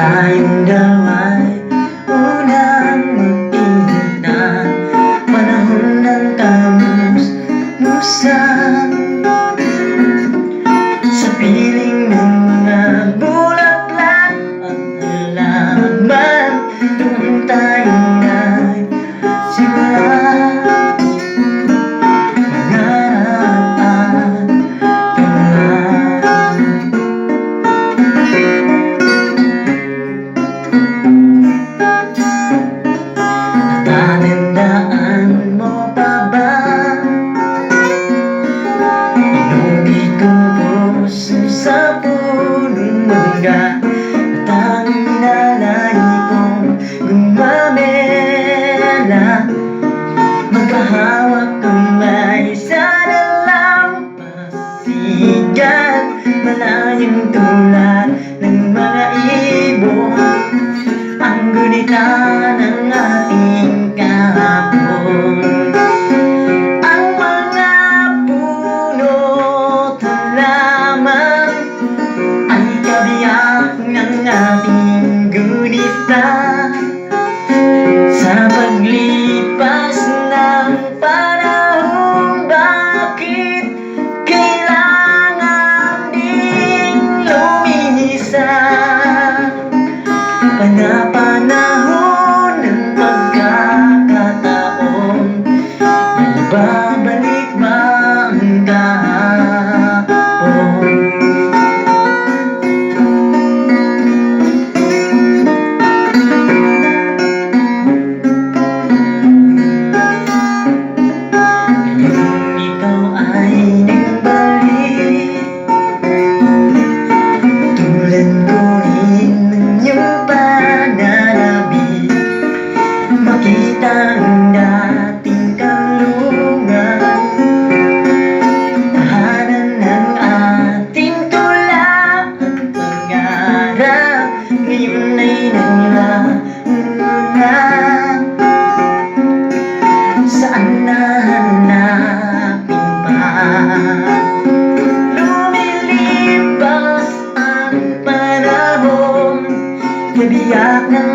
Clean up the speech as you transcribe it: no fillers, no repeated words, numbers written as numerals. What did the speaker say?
Tayong dalawa'y unang mag-ingat na panahon ng kamusmusan. Sa piling ng mga bulaklak at halaman, doon tayo nagsimula. Natatandaan mo pa ba inugit kong puso sa punong mangga at ang inalay kong gumamela, magkahawak kamay sa dalampasigan, malayong tulad ng mga ibon, ang gunita ng ating kahapon. Ang mga puno't halaman ay kabiyak ng ating gunita. Sa paglipas ng panahon, bakit kailangan ding lumisan? Panahon ng pagkakataon, babalik ba ang kahapon? Ngayong ikaw ay nagbalik, tulad ko rin ng iyong pananabik, makita ang dating karunungan, tahanan ng ating tula at pangarap, ngayon ay naglaho na. Saan nahanapin pa? Lumilipas ang panahon, kabiyak ng